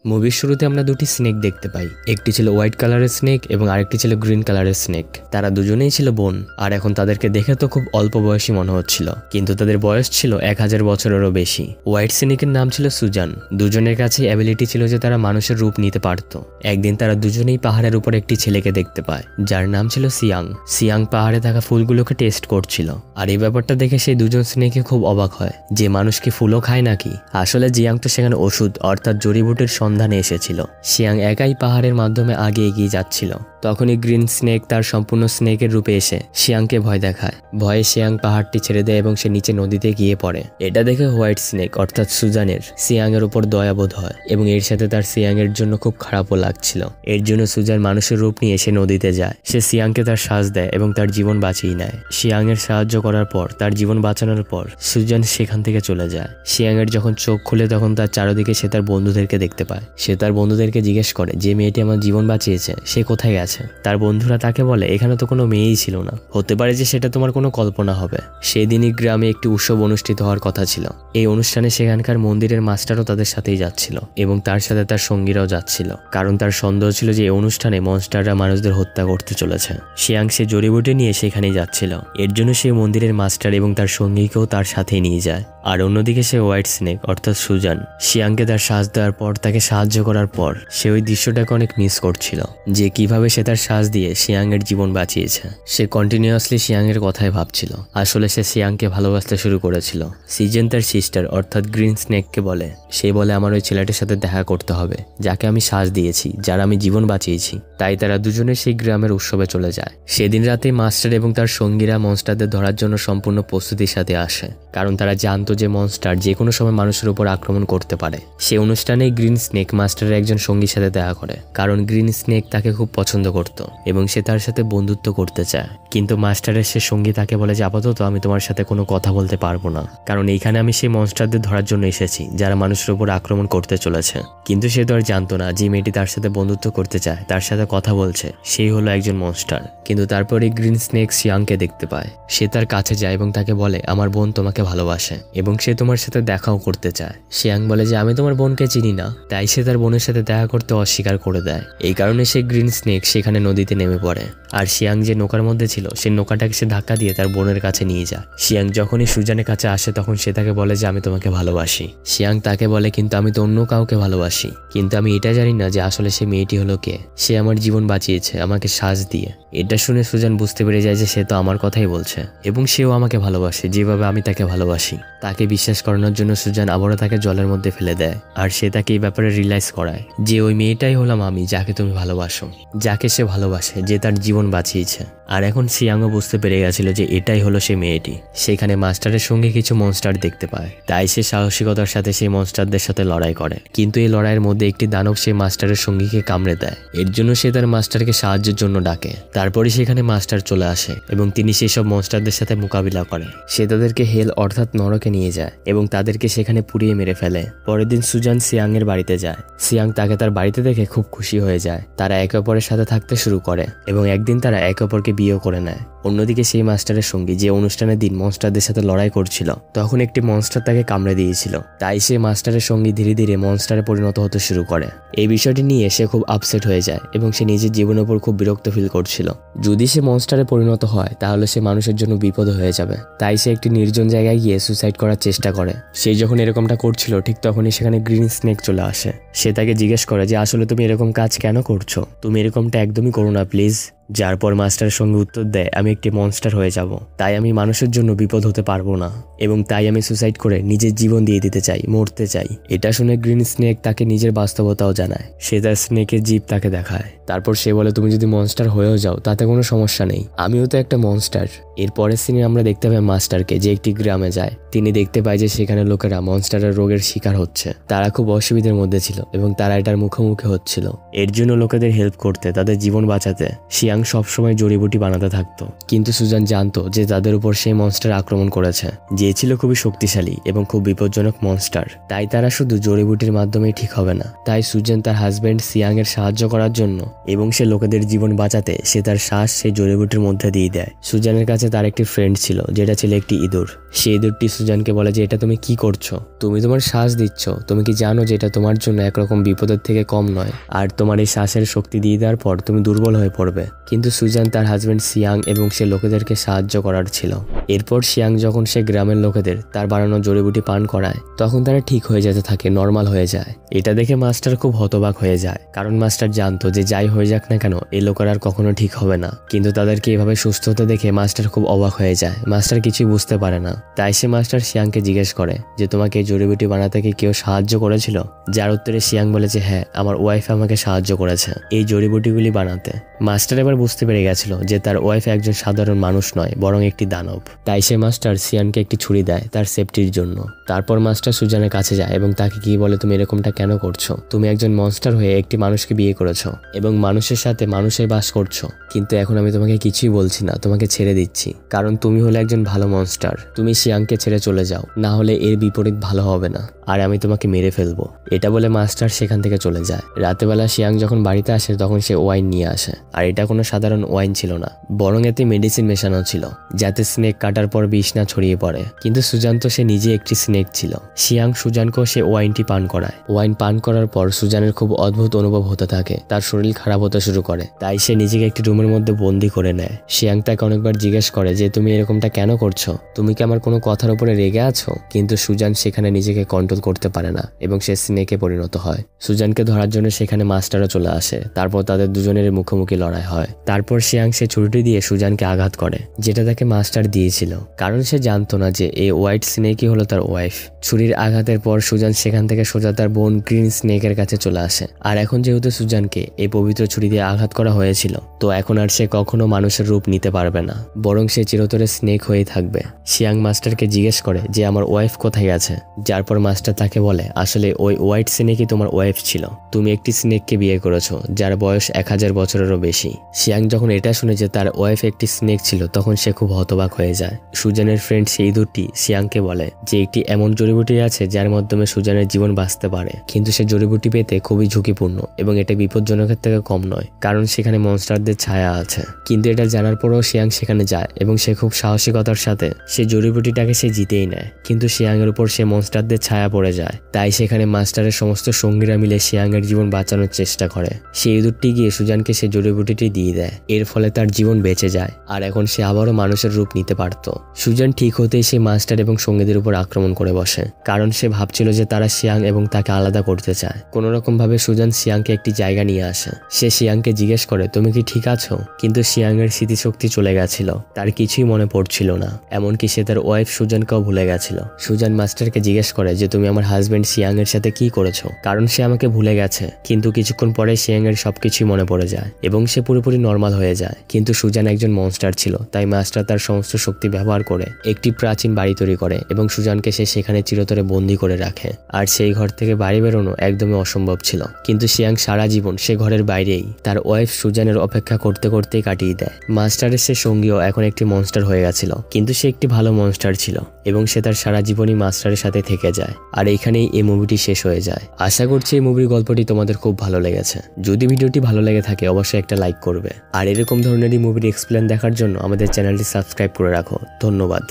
মুভির শুরুতে আমরা দুটি স্নেক দেখতে পাই, একটি ছিল হোয়াইট কালারের স্নেক এবং আরেকটি ছিল গ্রিন কালারের স্নেক। তারা দুজনেই ছিল বোন, আর এখন তাদেরকে দেখে তো খুব অল্প বয়সী মনে হচ্ছিল, কিন্তু তাদের বয়স ছিল 1000 বছরেরও বেশি। হোয়াইট স্নেকের নাম ছিল সুজান। দুজনের কাছে অ্যাবিলিটি ছিল যে তারা মানুষের রূপ নিতে পারত। একদিন তারা দুজনেই পাহাড়ের উপর একটি ছেলেকে দেখতে পায় যার নাম ছিল সিয়াং। সিয়াং পাহাড়ে থাকা ফুলগুলোকে টেস্ট করছিল, আর এই ব্যাপারটা দেখে সেই দুজন স্নেকে খুব অবাক হয় যে মানুষ কি ফুলও খায় নাকি। আসলে জিয়াং তো সেখানে ওষুধ অর্থাৎ জড়িবুটির সন্ধানে এসেছিল। সিয়াং একাই পাহাড়ের মাধ্যমে আগে এগিয়ে যাচ্ছিল। তখনই গ্রিন স্নেক তার সম্পূর্ণ স্নেকের রূপে এসে সিয়াংকে ভয় দেখায়। ভয়ে সিয়াং পাহাড়টি ছেড়ে দেয় এবং সে নিচে নদীতে গিয়ে পড়ে। এটা দেখে হোয়াইট স্নেক অর্থাৎ সুজানের সিয়াং এর উপর দয়াবোধ হয় এবং এর সাথে তার সিয়াং এর জন্য খুব খারাপও লাগছিল। এর জন্য সুজান মানুষের রূপ নিয়ে সে নদীতে যায়। সে সিয়াংকে তার শ্বাস দেয় এবং তার জীবন বাঁচিয়ে নেয়। সিয়াং এর সাহায্য করার পর, তার জীবন বাঁচানোর পর সুজান সেখান থেকে চলে যায়। সিয়াং এর যখন চোখ খুলে তখন তার চারদিকে সে তার বন্ধুদেরকে দেখতে পায়। সে তার বন্ধুদেরকে জিজ্ঞেস করে যে মেয়েটি আমার জীবন বাঁচিয়েছে সে কোথায় গেছে। তার বন্ধুরা তাকে বলে এখানে তো কোনো মেয়েই ছিল না, হতে পারে যে সেটা তোমার কোনো কল্পনা হবে। সেই দিনই গ্রামে একটি উৎসব অনুষ্ঠিত হওয়ার কথা ছিল। এই অনুষ্ঠানে সেখানকার মন্দিরের মাস্টারও তাদের সাথেই যাচ্ছিল এবং তার সাথে তার সঙ্গীরাও যাচ্ছিল, কারণ তার সন্দেহ ছিল যে এই অনুষ্ঠানে মনস্টাররা মানুষদের হত্যা করতে চলেছে। সিয়াং সে জড়িবুটি নিয়ে সেখানেই যাচ্ছিল। এর জন্য সে মন্দিরের মাস্টার এবং তার সঙ্গীকেও তার সাথেই নিয়ে যায়। আর অন্যদিকে সে হোয়াইট স্নেক অর্থাৎ সুজান সিয়াংকে তার শ্বাস দেওয়ার পর, তাকে সাহায্য করার পর সে ওই দৃশ্যটাকে অনেক মিস করছিল যে কিভাবে সে তার শ্বাস দিয়ে সিয়াং এর জীবন বাঁচিয়েছে। সে কন্টিনিউয়াসলি সিয়াং এর কথাই ভাবছিল। আসলে সে সিয়াংকে ভালোবাসতে শুরু করেছিল। সিজন তার সিস্টার অর্থাৎ গ্রিন স্নেককে বলে, সে বলে আমার ওই ছেলেটির সাথে দেখা করতে হবে যাকে আমি শ্বাস দিয়েছি, যার আমি জীবন বাঁচিয়েছি। তাই তারা দুজনে সেই গ্রামের উৎসবে চলে যায়। সেদিন রাতে মাস্টার এবং তার সঙ্গীরা মনস্টারদের ধরার জন্য সম্পূর্ণ প্রস্তুতির সাথে আসে, কারণ তারা জানতো যে মনস্টার যে কোনো সময় মানুষের উপর আক্রমণ করতে পারে। সে অনুষ্ঠানে গ্রিন স্নেক মাস্টারের একজন সঙ্গীর সাথে দেখা করে, কারণ গ্রিন স্নেক তাকে খুব পছন্দ করত এবং সে তার সাথে বন্ধুত্ব করতে চায়। কিন্তু মাস্টারের সে সঙ্গী তাকে বলে যে আপাতত আমি তোমার সাথে কোনো কথা বলতে পারবো না, কারণ এইখানে আমি সেই মনস্টারদের ধরার জন্য এসেছি যারা মানুষের উপর আক্রমণ করতে চলেছে। কিন্তু সে তো আর জানতো না যে মেয়েটি তার সাথে বন্ধুত্ব করতে চায়, তার সাথে কথা বলছে, সেই হলো একজন মনস্টার। কিন্তু তারপরে গ্রিন স্নেক সিয়াংকে দেখতে পায়। সে তার কাছে যায় এবং তাকে বলে আমার বোন তোমাকে ভালোবাসে এবং সে তোমার সাথে দেখাও করতে চায়। সিয়াং বলে যে আমি তোমার বোনকে চিনি না, তাই সে তার বোনের সাথে দেখা করতে অস্বীকার করে দেয়। এই কারণে সে গ্রিন স্নেক সেখানে নদীতে নেমে পড়ে। আর সিয়াং যে নৌকার মধ্যে ছিল সে নৌকাটাকে সে ধাক্কা দিয়ে তার বোনের কাছে নিয়ে যায়। সিয়াং যখনই সুজানের কাছে আসে তখন সে তাকে বলে যে আমি তোমাকে ভালোবাসি। সিয়াং তাকে বলে কিন্তু আমি তো অন্য কাউকে ভালোবাসি, কিন্তু আমি এটা জানি না যে আসলে সে মেয়েটি হলো কে। সে আমার জীবন বাঁচিয়েছে আমাকে শ্বাস দিয়ে। এটা শুনে সুজান বুঝতে পেরে যায় যে সে তো আমার কথাই বলছে এবং সেও আমাকে ভালোবাসে যেভাবে আমি তাকে ভালোবাসি। তাকে বিশ্বাস করানোর জন্য সুজান আবারও তাকে জলের মধ্যে ফেলে দেয়, আর সে তাকে এই ব্যাপারে রিয়েলাইজ করায় যে ওই মেয়েটাই হলাম আমি, যাকে তুমি ভালোবাসো, যাকে সে ভালোবাসে, যে তার জীবন বাঁচিয়েছে। আর এখন সিয়াংও বুঝতে পেরে গেছিল যে এটাই হলো সে মেয়েটি। সেখানে মাস্টারের সঙ্গে কিছু মনস্টার দেখতে পায়, তাই সে সাহসিকতার সাথে সেই মনস্টারদের সাথে লড়াই করে। কিন্তু এই লড়াইয়ের মধ্যে একটি দানব সেই মাস্টারের সঙ্গীকে কামড়ে দেয়। এর জন্য সে তার মাস্টারকে সাহায্যের জন্য ডাকে। তারপরে সেখানে মাস্টার চলে আসে এবং তিনি সেই সব মনস্টারদের সাথে মোকাবিলা করে। সে তাদেরকে হেল অর্থাৎ নরকে নিয়ে যায় এবং তাদেরকে সেখানে পুড়িয়ে মেরে ফেলে। পরের দিন সুজান সিয়াং এর বাড়িতে যায়। সিয়াং তাকে তার বাড়িতে দেখে খুব খুশি হয়ে যায়। তারা একে অপরের সাথে থাকতে শুরু করে এবং একদিন তারা একে অপরকে বিয়ে করে নেয়। অন্যদিকে সেই মাস্টারের সঙ্গী যে অনুষ্ঠানের দিন মনস্টারদের সাথে লড়াই করছিল তখন একটি মনস্টার তাকে কামড়ে দিয়েছিল, তাই সেই মাস্টারের সঙ্গী ধীরে ধীরে মনস্টারে পরিণত হতে শুরু করে। এই বিষয়টি নিয়ে সে খুব আপসেট হয়ে যায় এবং সে নিজের জীবনের উপর খুব বিরক্ত ফিল করছিল। যদি সে মনস্টারে পরিণত হয় তাহলে সে মানুষের জন্য বিপদ হয়ে যাবে, তাই সে একটি নির্জন জায়গায় গিয়ে সুসাইড করার চেষ্টা করে। সে যখন এরকমটা করছিল ঠিক তখনই সেখানে গ্রিন স্নেক চলে আসে। সে তাকে জিজ্ঞেস করে যে আসলে তুমি এরকম কাজ কেন করছো, তুমি এরকমটা একদমই করো না প্লিজ। যার পর মাস্টারের সঙ্গে উত্তর দেয় আমি একটি মনস্টার হয়ে যাব, তাই আমি মানুষের জন্য বিপদ হতে পারবো না এবং তাই আমি সুসাইড করে নিজের জীবন দিয়ে দিতে চাই, মরতে চাই। এটা শুনে গ্রিন স্নেক তাকে নিজের বাস্তবতাও জানায়। সে তার স্নেকের জিভ তাকে দেখায়। তারপর সে বলে তুমি যদি মনস্টার হয়েও যাও তাতে কোনো সমস্যা নেই, আমিও তো একটা মনস্টার। এর পরের সিনে আমরা দেখতে পাই মাস্টারকে যে একটি গ্রামে যায়। তিনি দেখতে পায় যে সেখানে লোকেরা মনস্টারের রোগের শিকার হচ্ছে। তারা খুব অসুবিধার মধ্যে ছিল এবং তারা এটার মুখোমুখি হচ্ছিল। এর জন্য লোকেদের হেল্প করতে, তাদের জীবন বাঁচাতে সিয়াং শিয়াং সবসময় জড়িবুটি বানাতে থাকতো, কিন্তু সুজান জানতো যে তাদের উপর সেই মনস্টার আক্রমণ করেছে, যে ছিল খুবই শক্তিশালী এবং খুব বিপজ্জনক মনস্টার। তাই তারা শুধু জড়িবুটির মাধ্যমেই ঠিক হবে না। তাই সুজান তার হাজবেন্ড সিয়াং এর সাহায্য করার জন্য এবং সে লোকেদের জীবন বাঁচাতে সে তার শ্বাস সেই জড়িবুটির মধ্যে দিয়ে দেয়। সুজানের কাছে তার একটি ফ্রেন্ড ছিল যেটা ছিল একটি ইঁদুর। সেই ইঁদুরটি সুজানকে বলে যে এটা তুমি কি করছো, তুমি তোমার শ্বাস দিচ্ছ, তুমি কি জানো যে এটা তোমার জন্য একরকম বিপদের থেকে কম নয়, আর তোমার এই শ্বাসের শক্তি দিয়ে দেওয়ার পর তুমি দুর্বল হয়ে পড়বে। কিন্তু সুজান তার হাজবেন্ড সিয়াং এবং সে লোকেদেরকে সাহায্য করার ছিল। এরপর সিয়াং যখন সে গ্রামের লোকেদের তার বানানো জড়িবুটি পান করায় তখন তারা ঠিক হয়ে যেতে থাকে, নর্মাল হয়ে যায়। এটা দেখে মাস্টার খুব হতবাক হয়ে যায়, কারণ মাস্টার জানতো যে যাই হয়ে যাক না কেন এই লোকেরা আর কখনো ঠিক হবে না। কিন্তু তাদেরকে এভাবে সুস্থ হতে দেখে মাস্টার খুব অবাক হয়ে যায়। মাস্টার কিছুই বুঝতে পারে না। তাই সে মাস্টার সিয়াংকে জিজ্ঞেস করে যে তোমাকে এই জড়িবুটি বানাতে কি কেউ সাহায্য করেছিল? যার উত্তরে সিয়াং বলে যে হ্যাঁ, আমার ওয়াইফ আমাকে সাহায্য করেছে এই জড়িবুটিগুলি বানাতে। মাস্টার এবার বুঝতে পেরে গেছিল যে তার ওয়াইফ একজন সাধারণ মানুষ নয়, বরং একটি দানব। তাই সে মাস্টার সিয়ানকে একটি ছুরি দেয় তার সেফটির জন্য। তারপর মাস্টার সুজানের কাছে যায় এবং তাকে কি বলে, তুমি এরকমটা কেন করছো? তুমি একজন মনস্টার হয়ে একটি মানুষকে বিয়ে করেছো এবং মানুষের সাথে মানুষের বাস করছো, কিন্তু এখন আমি তোমাকে কিছুই বলছি না, তোমাকে ছেড়ে দিচ্ছি, কারণ তুমি হলে একজন ভালো মনস্টার। তুমি সিয়াংকে ছেড়ে চলে যাও, না হলে এর বিপরীত ভালো হবে না আর আমি তোমাকে মেরে ফেলবো। এটা বলে মাস্টার সেখান থেকে চলে যায়। রাতেবেলা সিয়াং যখন বাড়িতে আসে তখন সে ওয়াইন নিয়ে আসে, আর এটা কোনো সাধারণ ওয়াইন ছিল না, বরং এতে মেডিসিন মেশানো ছিল যাতে স্নেক কাটার পর বিষ না ছড়িয়ে পড়ে। কিন্তু সুজান তো সে নিজে একটি স্নেক ছিল। সিয়াং সুজানকেও সে ওয়াইনটি পান করায়। ওয়াইন পান করার পর সুজানের খুব অদ্ভুত অনুভব হতে থাকে, তার শরীর খারাপ হতে শুরু করে। তাই সে নিজেকে একটি রুমের মধ্যে বন্দি করে নেয়। সিয়াং তাকে অনেকবার জিজ্ঞেস করে যে তুমি এরকমটা কেন করছো, তুমি কি আমার কোনো কথার উপরে রেগে আছো? কিন্তু সুজান সেখানে নিজেকে কন্ট্রোল করতে পারে না এবং সে স্নেকে পরিণত হয়। সুজানকে ধরার জন্য সেখানে মাস্টারও চলে আসে। তারপর তাদের দুজনের মুখোমুখি লড়াই হয়। তারপর সিয়াং সে ছুরিটি দিয়ে সুজানকে আঘাত করে, যেটা তাকে মাস্টার দিয়েছিল, কারণ সে জানতো না যে এই হোয়াইট স্নেকই হলো তার ওয়াইফ। ছুরির আঘাতের পর সুজান সেখান থেকে সোজা তার বোন গ্রিন স্নেকের কাছে চলে আসে। আর এখন যেহেতু সুজানকে এই পবিত্র ছুরি দিয়ে আঘাত করা হয়েছিল, তো এখন আর সে কখনো মানুষের রূপ নিতে পারবে না, বরং সে চিরতরে স্নেক হয়েই থাকবে। সিয়াং মাস্টারকে জিজ্ঞেস করে যে আমার ওয়াইফ কোথায় আছে, যার পর মাস্টার তাকে বলে আসলে ওই হোয়াইট স্নেকই তোমার ওয়াইফ ছিল, তুমি একটি স্নেককে বিয়ে করেছো যার বয়স 1000 বছরেরও বেশি। সিয়াং যখন এটা শুনে যে তার ওয়াইফ একটি স্নেক ছিল তখন সে খুব হতবাক হয়ে যায়। সুজানের ফ্রেন্ড সেই দুটি সিয়াংকে বলে যে একটি এমন জড়িবুটি আছে যার মাধ্যমে সুজানের জীবন বাঁচতে পারে, কিন্তু সে জড়িবুটি পেতে খুবই ঝুঁকিপূর্ণ এবং এটা বিপজ্জনকের থেকে কম নয়, কারণ সেখানে মনস্টারদের ছায়া আছে। কিন্তু এটা জানার পরেও সিয়াং সেখানে যায় এবং সে খুব সাহসিকতার সাথে সে জড়িবুটিটাকে সে জিতেই নেয়। কিন্তু সিয়াং এর উপর সে মনস্টারদের ছায়া পড়ে যায়। তাই সেখানে মাস্টারের সমস্ত সঙ্গীরা মিলে সিয়াং এর জীবন বাঁচানোর চেষ্টা করে। সেই ইঁদুরটি গিয়ে সুজানকে সে জড়িবুটিটি দিয়ে দেয়। এর ফলে তার জীবন বেঁচে যায় আর এখন সে আবারও মানুষের রূপ নিতে পারত। সুজান ঠিক হতেই সে মাস্টার এবং সঙ্গীদের উপর আক্রমণ করে বসে, কারণ সে ভাবছিল যে তারা সিয়াং এবং তাকে আলাদা করতে চায়। কোনো রকম ভাবে সুজান সিয়াংকে একটি জায়গা নিয়ে আসে। সে সিয়াংকে জিজ্ঞেস করে তুমি কি ঠিক আছো? কিন্তু সিয়াং এর স্মৃতিশক্তি চলে গেছিল, তার কিছুই মনে পড়ছিল না, এমনকি সে তার ওয়াইফ সুজানকেও ভুলে গেছিল। সুজান মাস্টারকে জিজ্ঞেস করে যে তুমি আমার হাজবেন্ড সিয়াং এর সাথে কি করেছো, কারণ সে আমাকে ভুলে গেছে। কিন্তু কিছুক্ষণ পরে সিয়াং এর সবকিছুই মনে পড়ে যায় এবং সে পুরোপুরি নর্মাল হয়ে যায়। কিন্তু সুজান একজন মনস্টার ছিল, তাই মাস্টার তার সমস্ত শক্তি ব্যবহার করে একটি প্রাচীন বাড়ি তৈরি করে এবং সুজানকে সে সেখানে চিরতরে বন্দী করে রাখে। আর সেই ঘর থেকে বাইরে বেরোনো একদমই অসম্ভব ছিল। কিন্তু সিয়াং সারা জীবন সে ঘরের বাইরেই তার ওয়াইফ সুজানের অপেক্ষা করতে করতেই কাটিয়ে দেয়। মাস্টারের সে সঙ্গীও এখন একটি মনস্টার হয়ে গেছিল, কিন্তু সে একটি ভালো মনস্টার ছিল এবং সে তার সারা জীবনই মাস্টারের সাথে থেকে যায়। আর এখানেই এই মুভিটি শেষ হয়ে যায়। আশা করছি এই মুভির গল্পটি তোমাদের খুব ভালো লেগেছে। যদি ভিডিওটি ভালো লেগে থাকে অবশ্যই একটা লাইক করবে, আর এরকম ধরনেরই মুভির এক্সপ্লেন দেখার জন্য আমাদের চ্যানেলটি সাবস্ক্রাইব করে রাখো। ধন্যবাদ।